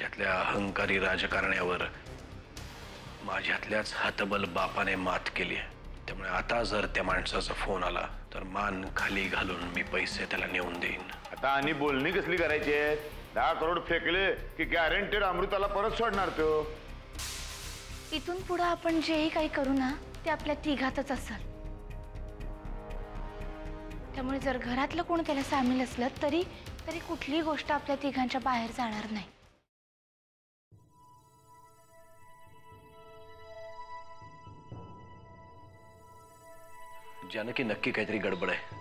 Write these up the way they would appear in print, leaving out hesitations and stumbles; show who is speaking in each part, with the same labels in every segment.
Speaker 1: माझ्यातल्या अहंकारी राजकारण्यावर माझ्यातल्याच हतबल बापाने मात केली आहे. त्यामुळे आता जर त्या माणसाचा फोन आला तर मान खाली घालून मी पैसे त्याला नेऊन देईन.
Speaker 2: आता आणि बोलणी कसली करायची आहेत? 10 करोड फेकले की गॅरंटेड अमृताला परत सोडणार तो.
Speaker 3: इथून पुढे आपण जेही काही करू ना ते आपल्या तिघातच असेल. त्यामुळे जर घरातलं कोण त्याला सामील असलं तरी तरी कुठलीही गोष्ट आपल्या तिघांच्या बाहेर जाणार नाही.
Speaker 1: जानकी नक्की काहीतरी गडबड आहे.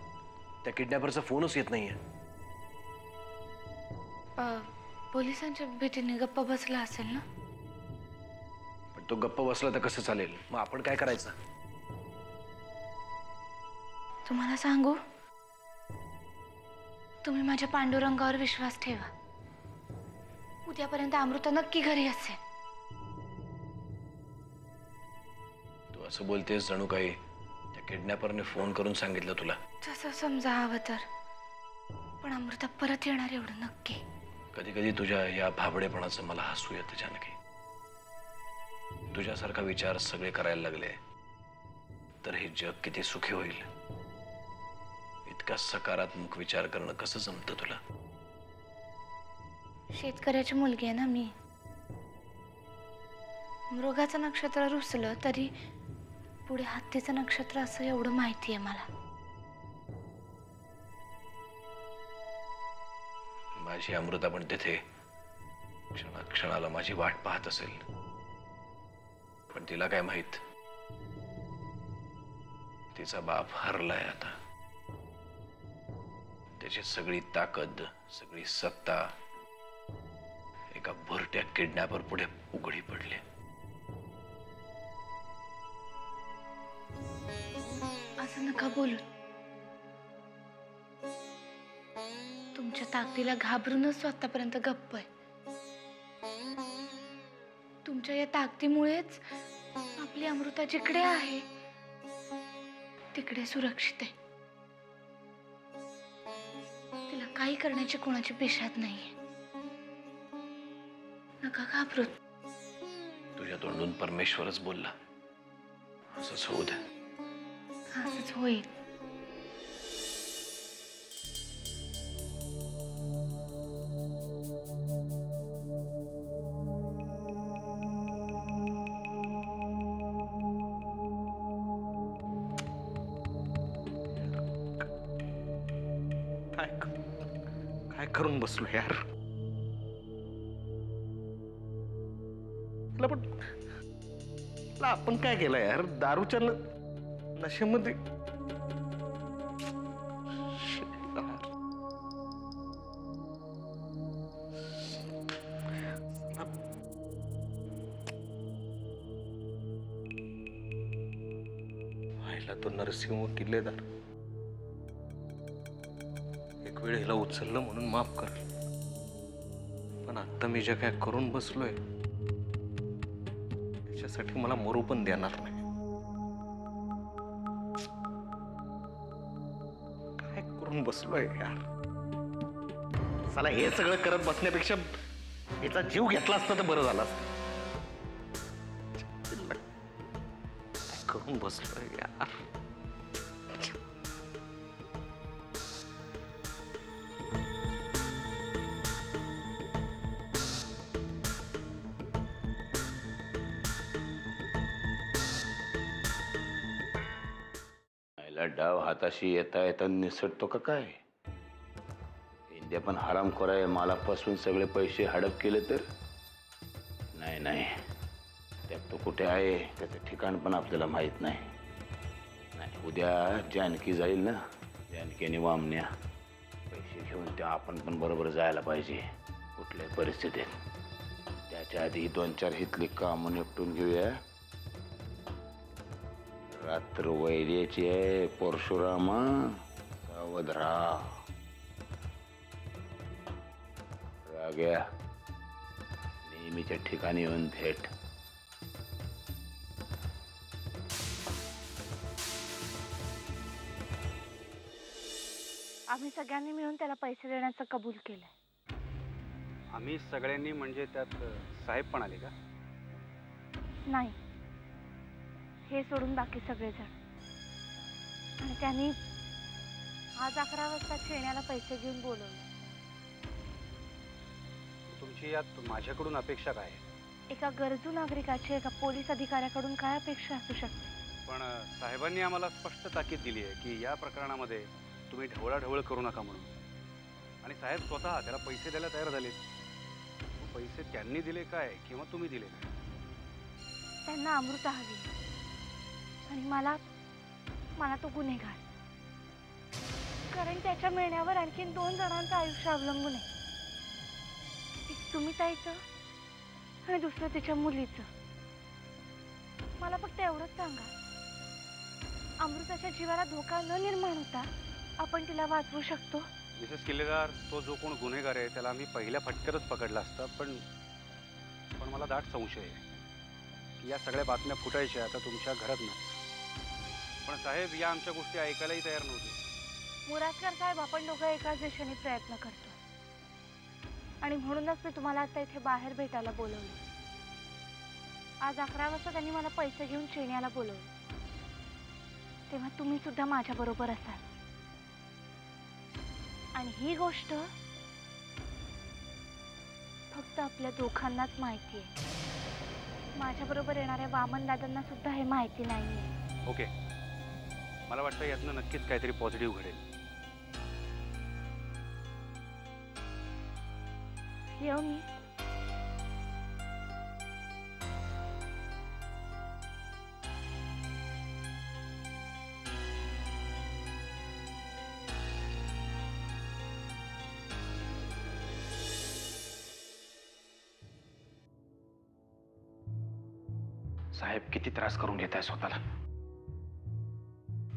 Speaker 1: त्या किडनॅपरचा फोनच येत नाहीये.
Speaker 3: पोलिसांच्या भेटीने गप्पा बसला असेल ना.
Speaker 1: पण तो गप्प बसला तर कसं चालेल? मग आपण काय करायचं?
Speaker 3: तुम्हाला सांगू, तुम्ही माझ्या पांडुरंगावर विश्वास ठेवा. उद्यापर्यंत अमृता नक्की घरी असेल.
Speaker 1: तू असं बोलतेस जणू काही त्या किडनॅपरने फोन करून सांगितलं तुला.
Speaker 3: तसं समजा हवं तर, पण अमृता परत येणार एवढं नक्की.
Speaker 1: कधी कधी तुझ्या या भाबडेपणाचं मला हसू येतं जानकी. तुझ्यासारखा विचार सगळे करायला लागले तर हे जग किती सुखी होईल. इतका सकारात्मक विचार करणं कसं जमतं तुला?
Speaker 3: शेतकऱ्याची मुलगी आहे ना मी. मृगाचं नक्षत्र रुसलं तरी पुढे हत्तीचं नक्षत्र असं एवढं माहिती आहे मला.
Speaker 1: माझी अमृता पण तिथे क्षणाला माझी वाट पाहत असेल. पण तिला काय माहित, तिचा बाप हरलाय आता. त्याची सगळी ताकद, सगळी सत्ता एका भुरट्या किडनॅपर पुढे उघडी पडली.
Speaker 3: असं नका बोलू. तुमच्या ताकदीला घाबरूनच आतापर्यंत गप्प आहे. तुमच्या या ताकदीमुळेच आपली अमृता जिकडे आहे तिकडे सुरक्षित आहे. तिला काही करण्याची कोणाची पेशात नाहीये. नका घाबरू.
Speaker 1: तुझ्या तोंडून परमेश्वरच बोलला. असंच होऊ दे.
Speaker 3: असंच होईल.
Speaker 4: काय करून बसलो यार. पण आपण काय केलं यार? दारूच्या नशेमध्ये व्हायला तो नरसिंह किल्लेदार एक वेळ हिला उचललं म्हणून माफ कर. पण आता मी जे काय करून बसलोय त्याच्यासाठी मला मरू पण देणार नाही. काय करून बसलोय यार. चला हे सगळं करत बसण्यापेक्षा याचा जीव घेतला असता तर बरं झालं असतं. काय करून बसलोय यार.
Speaker 2: डाव हाताशी येता येता निसटतो का काय? इंद्या पण हरामखोर आहे. मला फसवून सगळे पैसे हडप केले तर नाही नाही. त्यात तो कुठे आहे त्याचं ठिकाण पण आपल्याला माहित नाही. नाही उद्या जानकी जाईल ना. जानकी आणि वामण्या पैसे घेऊन त्या आपण पण बरोबर जायला पाहिजे कुठल्याही परिस्थितीत. त्याच्या आधी 2-4 हितली कामं निपटून घेऊया. रात्र वैर्याची आहे परशुरामा. सावध राहा. राग्या नेहमीच्या ठिकाणी येऊन भेट.
Speaker 3: आम्ही सगळ्यांनी मिळून त्याला पैसे देण्याचं कबूल केलंय.
Speaker 5: आम्ही सगळ्यांनी म्हणजे त्यात साहेब पण आले का?
Speaker 3: नाही, हे सोडून बाकी सगळेजण. आणि त्यांनी आज 11 वाजता खेळण्याला पैसे घेऊन बोलवले.
Speaker 5: तुमची यात माझ्याकडून अपेक्षा काय आहे?
Speaker 3: एका गरजू नागरिकाची एका पोलीस अधिकाऱ्याकडून काय अपेक्षा असू शकते?
Speaker 5: पण साहेबांनी आम्हाला स्पष्ट ताकीद दिली आहे की या प्रकरणामध्ये तुम्ही ढवळाढवळ करू नका म्हणून. आणि साहेब स्वतः त्याला पैसे द्यायला तयार झालेत. पैसे त्यांनी दिले काय किंवा तुम्ही दिले काय?
Speaker 3: त्यांना अमृता हवी आणि मला तो गुन्हेगार. कारण त्याच्या मिळण्यावर आणखीन 2 जणांचं आयुष्य अवलंबून आहे. एक सुमिताईचं आणि दुसरं तिच्या मुलीचं. मला फक्त एवढंच सांगा, अमृताच्या जीवाला धोका न निर्माण होता आपण तिला वाचवू शकतो?
Speaker 5: मिसेस किल्लेदार, तो जो कोण गुन्हेगार आहे त्याला आम्ही पहिल्या फटक्यातच पकडला असता. पण मला दाट संशय आहे की या सगळ्या बातम्या फुटायच्या आता तुमच्या घरात नाही. पण साहेब या आमच्या गोष्टी ऐकायलाही तयार नव्हते.
Speaker 3: मुरादकर साहेब, आपण दोघं एकाच दिशेने प्रयत्न करतो आणि म्हणूनच मी तुम्हाला आता इथे बाहेर भेटायला बोलवले. आज 11 वाजता त्यांनी मला पैसे घेऊन चेन्नईला बोलवले. तेव्हा तुम्ही सुद्धा माझ्या बरोबर असाल. आणि ही गोष्ट फक्त आपल्या दोघांनाच माहिती आहे. माझ्या बरोबर येणाऱ्या वामन दादांना सुद्धा हे माहिती नाहीये.
Speaker 5: ओके, मला वाटतं यातनं नक्कीच काहीतरी पॉझिटिव्ह घडेल.
Speaker 3: येऊ मी.
Speaker 2: साहेब, किती त्रास करून घेताय स्वतःला.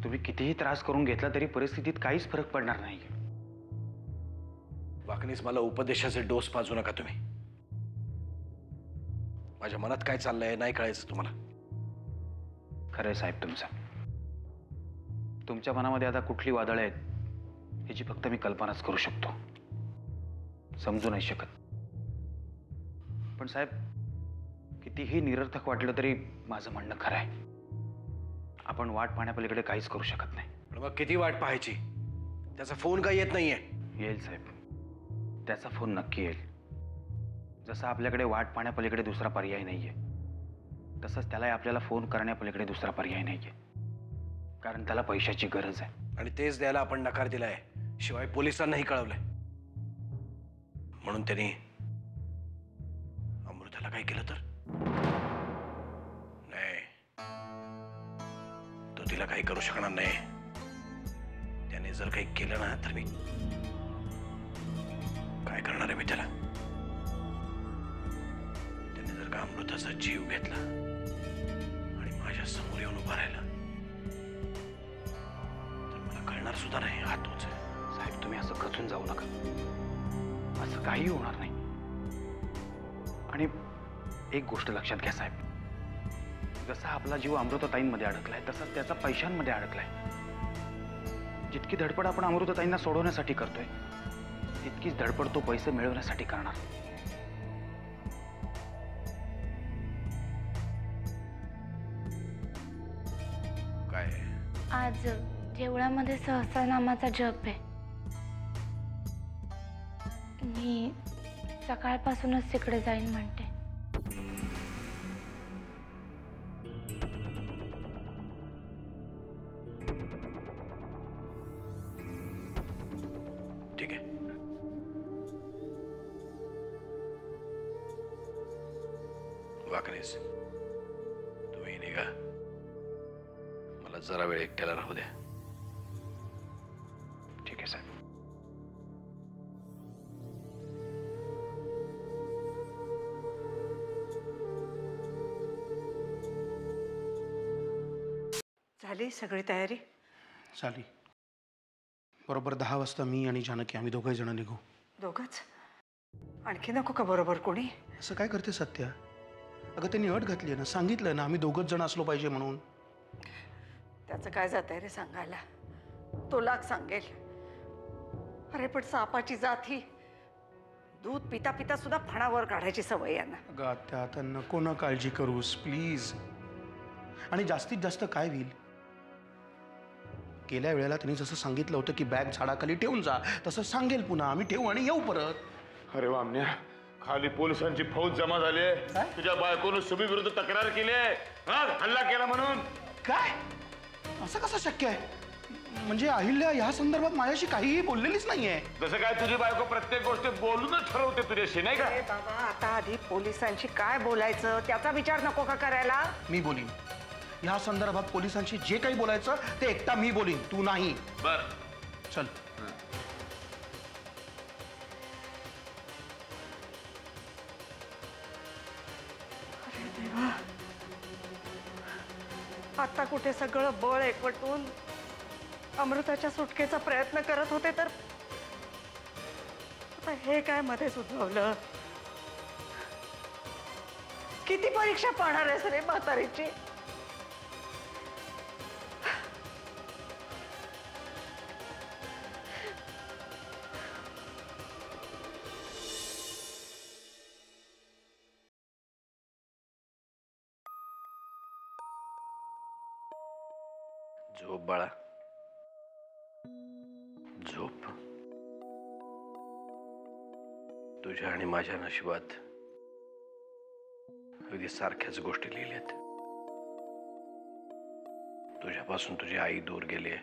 Speaker 2: तुम्ही कितीही त्रास करून घेतला तरी परिस्थितीत काहीच फरक पडणार नाही.
Speaker 1: वाकणीस, मला उपदेशाचे डोस पाजू नका तुम्ही. माझ्या मनात काय चाललंय नाही कळायचं तुम्हाला.
Speaker 2: खरंय साहेब तुमचं. तुमच्या मनामध्ये आता कुठली वादळं आहेत ह्याची फक्त मी कल्पनाच करू शकतो, समजू नाही शकत. पण साहेब, कितीही निरर्थक वाटलं तरी माझं म्हणणं खरं आहे. आपण वाट पाहण्यापलीकडे काहीच करू शकत नाही.
Speaker 1: पण मग किती वाट पाहायची? त्याचा फोन काय येत नाहीये?
Speaker 2: येईल साहेब, त्याचा फोन नक्की येईल. जसं आपल्याकडे वाट पाहण्यापलीकडे दुसरा पर्याय नाहीये, तसंच त्यालाही आपल्याला फोन करण्यापलीकडे दुसरा पर्याय नाहीये. कारण त्याला पैशाची गरज आहे.
Speaker 1: आणि तेच द्यायला आपण नकार दिलाय, शिवाय पोलिसांनाही कळवलंय. म्हणून त्यांनी अमृताला काय केलं तर? नाही, तो तिला काही करू शकणार नाही. त्याने जर काही केलं ना तर मी काय करणार आहे? मी त्याला, त्याने जर का अमृताचा जीव घेतला आणि माझ्या समोर येऊन उभा राहिला तर मला कळणार सुद्धा नाही हा तोच आहे.
Speaker 2: साहेब, तुम्ही असं खचून जाऊ नका. असं काही होणार नाही. आणि एक गोष्ट लक्षात घ्या साहेब, जसा आपला जीव अमृताताईंमध्ये अडकलाय तसाच त्याचा पैशांमध्ये अडकलाय. जितकी धडपड आपण अमृताताईंना सोडवण्यासाठी करतोय तितकीच धडपड तो पैसे मिळवण्यासाठी करणार.
Speaker 1: काय?
Speaker 3: आज देवळामध्ये सहस्रनामाचा जप आहे. मी सकाळपासूनच तिकडे जाईन म्हणते.
Speaker 1: ठीक आहे. वाकणीस, तुम्ही निघा. मला जरा वेळ एकट्याला राहू द्या.
Speaker 2: ठीक आहे साहेब.
Speaker 6: झाली सगळी तयारी?
Speaker 7: झाली. बरोबर 10 वाजता मी आणि जानकी आम्ही दोघंही जण निघू.
Speaker 6: दोघंच? आणखी नको का बरोबर कोणी?
Speaker 7: असं काय करते सत्या? अगं त्यांनी अट घातली आहे ना, सांगितलं ना आम्ही दोघंच जण असलो पाहिजे म्हणून.
Speaker 6: त्याचं काय जात आहे रे सांगायला? तो लाख सांगेल. अरे पण सापाची जात ही दूध पिता पिता सुद्धा फणावर काढायची सवय यांना.
Speaker 7: अगं आत्या आता नको ना काळजी करूस प्लीज. आणि जास्तीत जास्त काय होईल, गेल्या वेळेला त्यांनी जसं सांगितलं होतं की बॅग झाडाखाली ठेवून जा, तसं सांगेल पुन्हा, आम्ही ठेवू आणि येऊ परत.
Speaker 2: अरे वामन्या, खाली पोलिसांची फौज जमा झाली आहे. तुझ्या बायकोनं सुमी विरुद्ध तक्रार केली आहे, हल्ला केला म्हणून.
Speaker 7: काय? असं कसं शक्य आहे? म्हणजे अहिल्या या संदर्भात माझ्याशी काहीही बोललेलीच नाहीये.
Speaker 2: जसं काय तुझी बायको प्रत्येक गोष्ट बोलूनच ठरवते तुझ्याशी, नाही का?
Speaker 6: अरे बाबा, आता आधी पोलिसांशी काय बोलायचं त्याचा विचार नको का करायला?
Speaker 7: मी बोलीन या संदर्भात, पोलिसांशी जे काही बोलायचं ते एकटा मी बोलीन, तू नाही.
Speaker 2: बर
Speaker 7: चल.
Speaker 6: अरे देवा, आता कुठे सगळं बळ एकवटून अमृताच्या सुटकेचा प्रयत्न करत होते, तर आता हे काय मध्येच उद्भवलं. किती परीक्षा पाहणार आहेस रे म्हातारीची?
Speaker 1: झोप बाळा, झोप. तुझ्या आणि माझ्या नशिबात अगदी सारख्याच गोष्टी लिहिल्यात. तुझ्यापासून तुझी आई दूर गेली,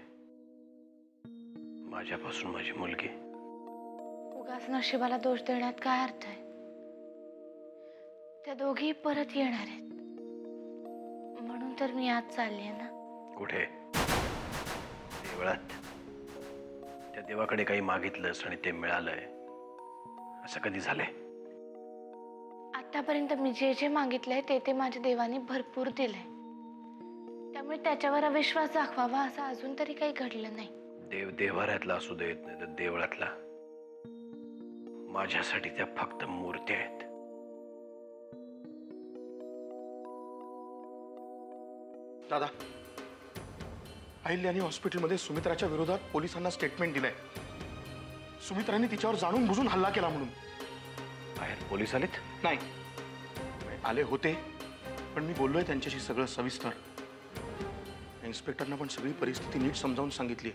Speaker 1: माझ्यापासून माझी मुलगी.
Speaker 3: उगाच नशिबाला दोष देण्यात काय अर्थ आहे? त्या दोघी परत येणार आहेत, म्हणून तर मी आज चालली ना.
Speaker 1: कुठे? देवळात? त्या देवाकडे काही मागितलंस आणि ते मिळालंय असं कधी झालंय?
Speaker 3: आतापर्यंत मी जे जे मागितलंय ते माझ्या देवाने भरपूर दिलंय, त्यामुळे त्याच्यावर अविश्वास दाखवावा असं अजून तरी काही घडलं नाही.
Speaker 1: देव देव्हाऱ्यातला असू देत नाही तर देवळातला, माझ्यासाठी त्या फक्त मूर्त्या आहेत.
Speaker 7: दादा, अहिल्याने हॉस्पिटलमध्ये सुमित्राच्या विरोधात पोलिसांना स्टेटमेंट दिलंय. सुमित्राने तिच्यावर जाणून बुजून हल्ला केला म्हणून.
Speaker 1: बाहेर पोलीस आलेत?
Speaker 7: नाही, आले होते, पण मी बोललोय त्यांच्याशी सगळं सविस्तर. इन्स्पेक्टरना पण सगळी परिस्थिती नीट समजावून सांगितली.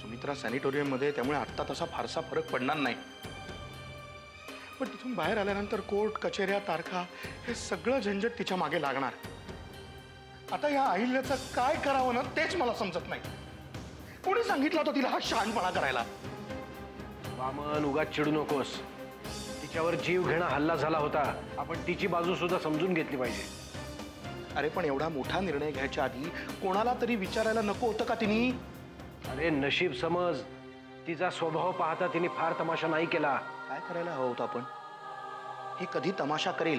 Speaker 7: सुमित्रा सॅनिटोरियममध्ये, त्यामुळे आत्ता तसा फारसा फरक पडणार नाही. पण तिथून बाहेर आल्यानंतर कोर्ट कचेऱ्या, तारखा, हे सगळं झंझट तिच्या मागे लागणार. आता या अहिल्याचं काय करावं ना तेच मला समजत नाही. कोणी सांगितलं होतं तिला हा शहाणपणा करायला?
Speaker 1: वामन, उगाच चिडू नकोस. तिच्यावर जीव घेणा हल्ला झाला होता, आपण तिची बाजू सुद्धा समजून घेतली पाहिजे.
Speaker 7: अरे पण एवढा मोठा निर्णय घ्यायच्या आधी कोणाला तरी विचारायला नको होतं का तिने?
Speaker 1: अरे नशीब समज, तिचा स्वभाव पाहता तिने फार तमाशा नाही केला.
Speaker 7: काय करायला हवं होतं आपण? ही कधी तमाशा करेल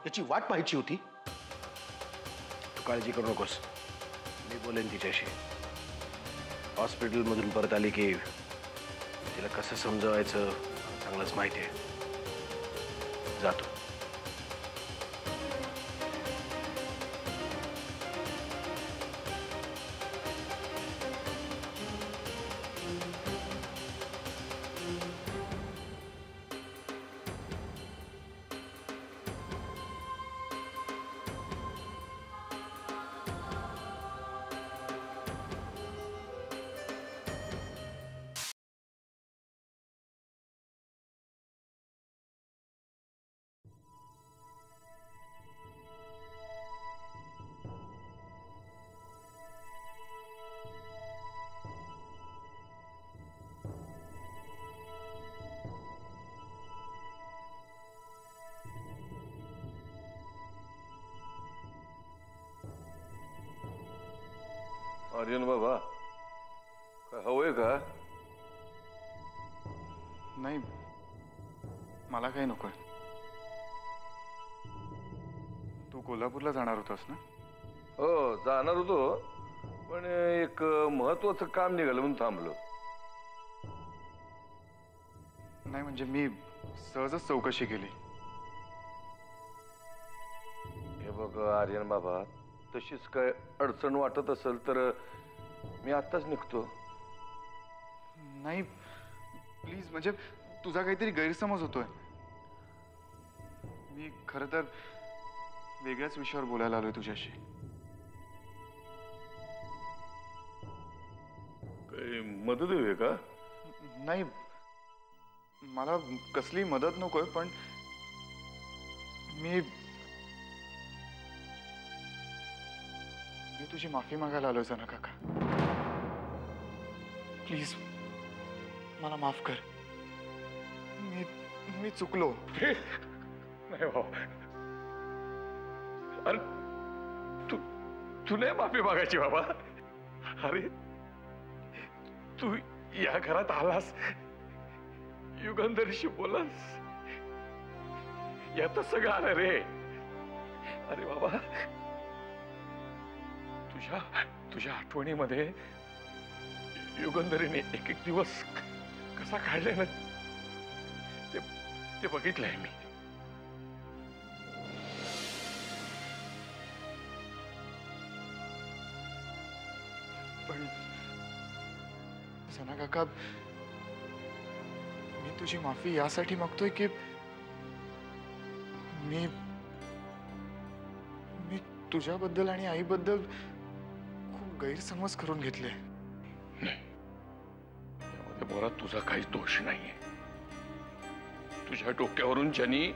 Speaker 7: याची वाट पाहायची होती.
Speaker 1: तू काळजी करू नकोस, मी बोलेन तिच्याशी. हॉस्पिटलमधून परत आली की तिला कसं समजवायचं चांगलंच माहिती आहे. जातो.
Speaker 2: आर्यन बाबा, काय हवंय का?
Speaker 8: नाही, मला काही नकोय. तू कोल्हापूरला जाणार होतास ना?
Speaker 2: हो, जाणार होतो, पण एक महत्वाचं काम निघालं म्हणून थांबलो.
Speaker 8: नाही म्हणजे मी सहजच चौकशी केली.
Speaker 2: हे बघ आर्यन बाबा, तशीच काय अडचण वाटत असेल तर मी आत्ताच निघतो.
Speaker 8: नाही प्लीज, म्हणजे तुझा काहीतरी गैरसमज होतोय. मी खरं तर वेगळ्याच विषयावर बोलायला आलोय तुझ्याशी.
Speaker 2: काही मदत हवी का?
Speaker 8: नाही, मला कसली मदत नकोय, पण मी तुझी माफी मागायला आलोय जना काका. प्लीज मला माफ कर. मी चुकलो.
Speaker 1: नाही बाबा, अरे तू नाही माफी मागायची बाबा. अरे तू या घरात आलास, युगंधरशी बोलास, यात सगळं आलं रे. अरे बाबा, तुझ्या आठवणीमध्ये युगंधरीने एक एक दिवस कसा काढलाय ना, ते बघितलंय मी.
Speaker 8: पण जना काका, मी तुझी माफी यासाठी मागतोय की मी तुझ्याबद्दल आणि आईबद्दल खूप गैरसमज करून घेतले.
Speaker 1: यामध्ये बोला तुझा काहीच दोष नाहीये. तुझ्या डोक्यावरून ज्यांनी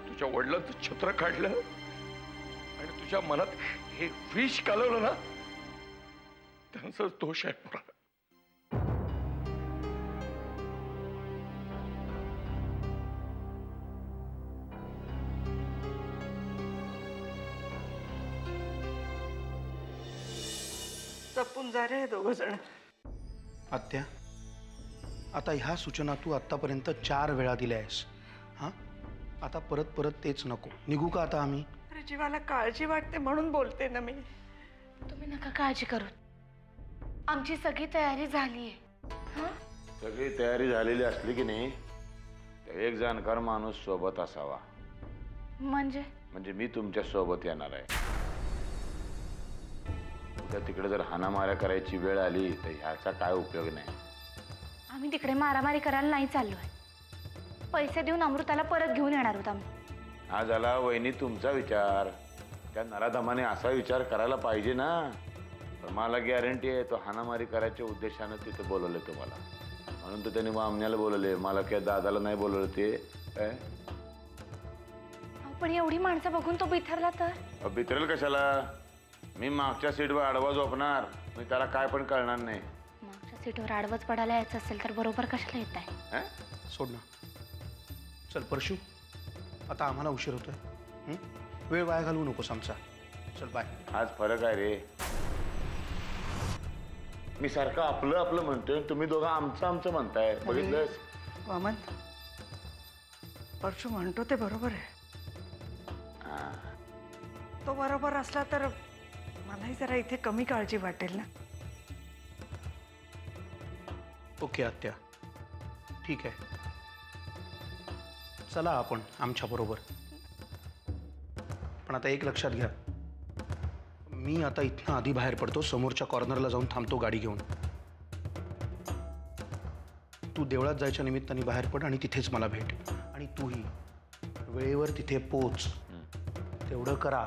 Speaker 1: तुझ्या वडिलांचं छत्र काढलं आणि तुझ्या मनात हे विष कालवलं ना, त्यांचाच दोष आहे पुरा.
Speaker 6: जपून जा रे दोघ जण.
Speaker 7: आत्या, आता ह्या सूचना तू आत्तापर्यंत 4 वेळा दिल्या आहेस. हां, आता परत परत तेच नको. निघू का आता आम्ही?
Speaker 6: अरे जीवाला काळजी वाटते म्हणून बोलते ना मी.
Speaker 3: तुम्ही नका काळजी करू, आमची सगळी तयारी झाली आहे.
Speaker 2: सगळी तयारी झालेली असली की नाही, तर एक जाणकार माणूस सोबत असावा.
Speaker 3: म्हणजे
Speaker 2: मी तुमच्या सोबत येणार आहे. उद्या तिकडे जर हाणामाऱ्या करायची वेळ आली तर ह्याचा काय उपयोग नाही.
Speaker 3: आम्ही तिकडे मारामारी करायला नाही चाललोय. पैसे देऊन अमृताला परत घेऊन येणार आहोत आम्ही.
Speaker 2: हा झाला वहिनी तुमचा विचार. त्या नराधमाने असा विचार करायला पाहिजे ना. तर मला गॅरंटी आहे तो हाणामारी करायच्या उद्देशानं तिथे बोलवले तुम्हाला. म्हणून तर त्यांनी मामण्याला बोलवले, मला काय दादाला नाही बोलवलं. ते काय
Speaker 3: पण एवढी माणसं बघून तो बिथरला तर?
Speaker 2: बितरेल कशाला? मी मागच्या सीटवर आडवा झोपणार. मी त्याला काय पण कळणार नाही.
Speaker 3: मागच्या सीटवर आडवच पडायला यायचं असेल तर बरोबर कशाला येत आहे?
Speaker 7: सोड ना. चल परशू, आता आम्हाला उशीर होतोय. वेळ वाया घालवू नकोस आमचा. चल बाय.
Speaker 2: आज फरक आहे रे. मी सारखं आपलं आपलं म्हणतोय, तुम्ही दोघं आमचं आमचं म्हणताय. बघितलंस
Speaker 6: वामन, परशू म्हणतो ते बरोबर आहे. तो बरोबर असला तर मलाही जरा इथे कमी काळजी वाटेल ना.
Speaker 7: ओके आत्या, ठीक आहे. चला आपण आमच्या बरोबर. पण आता एक लक्षात घ्या, मी आता इथनं आधी बाहेर पडतो. समोरच्या कॉर्नरला जाऊन थांबतो गाडी घेऊन. तू देवळात जायच्या निमित्ताने बाहेर पड आणि तिथेच मला भेट. आणि तूही वेळेवर तिथे पोच. तेवढं करा.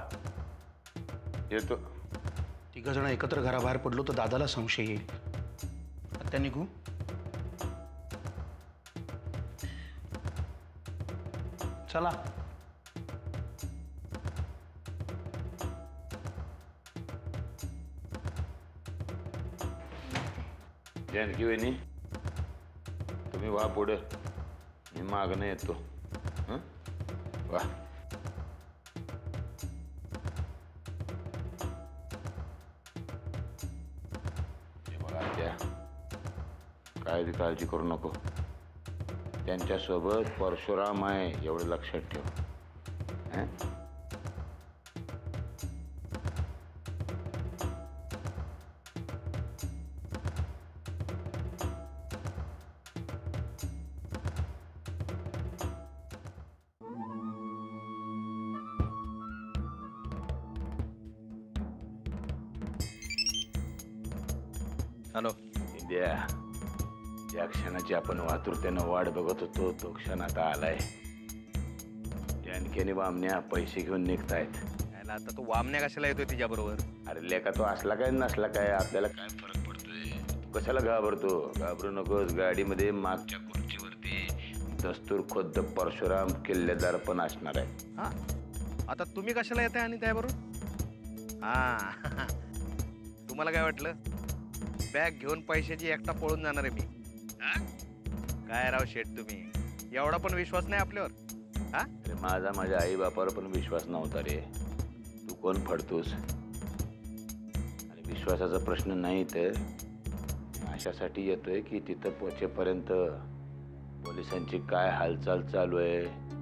Speaker 2: येतो.
Speaker 7: 3 जण एकत्र घराबाहेर पडलो तर दादाला संशय येईल. आता निघू. चला.
Speaker 2: जानकी वहिनी, तुम्ही वा पुढे, मी मागणं येतो. वा. काय बी काळजी करू नको. त्यांच्यासोबत परशुराम आहे एवढं लक्षात ठेव.
Speaker 1: हॅलो
Speaker 2: इंडिया, ज्या क्षणाची आपण आतुरतेनं वाट बघत होतो तो क्षण आता आलाय. जानकीने बामण्या पैसे घेऊन निघतायत.
Speaker 4: याला आता तो वामण्या कशाला येतोय तिच्या बरोबर?
Speaker 2: अरे लेका तो असला काय नसला काय आपल्याला काय फरक पडतोय? तू कशाला घाबरतो? घाबरू नकोस. गाडीमध्ये मागच्या खुर्चीवरती दस्तूर खुद्द परशुराम किल्लेदार पण असणार आहे.
Speaker 4: हा, आता तुम्ही कशाला येताय आणि त्याबरोबर? हा तुम्हाला काय वाटलं बॅग घेऊन पैशाची एकटा पळून जाणार आहे मी? हा? काय राव शेठ तुम्ही, एवढा पण विश्वास नाही आपल्यावर? हा,
Speaker 2: अरे माझ्या आई बापावर पण विश्वास नव्हता रे. तू कोण फडतोस? आणि विश्वासाचा प्रश्न नाही तर अशासाठी येतोय की तिथं पोहोचेपर्यंत पोलिसांची काय हालचाल चालू आहे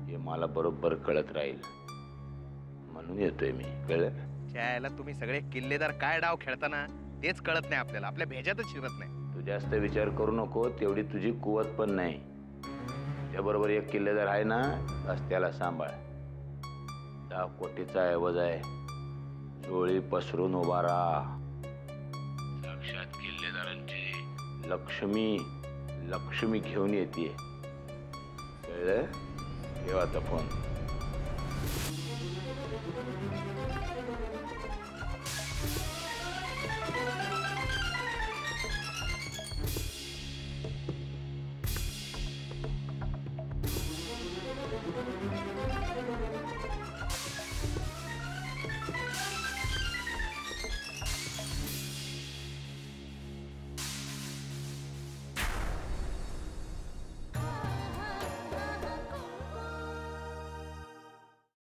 Speaker 2: हे मला बरोबर कळत राहील म्हणून येतोय मी. कळलं?
Speaker 4: त्याला तुम्ही सगळे किल्लेदार काय डाव खेळताना तेच कळत नाही आपल्याला, आपल्या भेजातच शिरत नाही.
Speaker 2: तू जास्त विचार करू नको, तेवढी तुझी कुवत पण नाही. त्याबरोबर एक किल्लेदार आहे ना, बस त्याला सांभाळ. 10 कोटीचा ऐवज आहे, चोळी पसरून उभा राहा. साक्षात किल्लेदारांची लक्ष्मी घेऊन येते. कळलं? ठेव आता फोन.